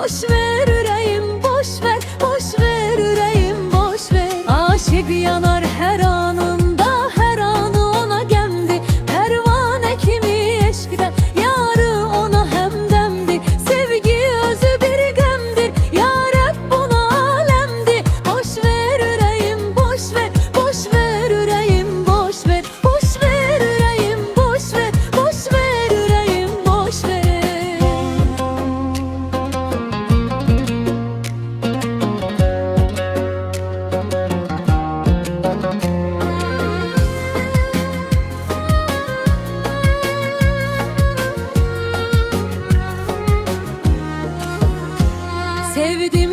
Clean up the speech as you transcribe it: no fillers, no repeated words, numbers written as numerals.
Boş ver yüreğim, boş ver, boş ver yüreğim, boş ver. Aşık yanar her anında, her anı ona gemdi. Pervane kimi eşkiden, yarı ona hemdemdi. Sevgi özü bir gemdir, yar hep buna alemdi. Boş ver yüreğim, boş ver, boş ver yüreğim, boş ver. Boş ver yüreğim, boş ver, boş ver yüreğim, boş ver. Sevdim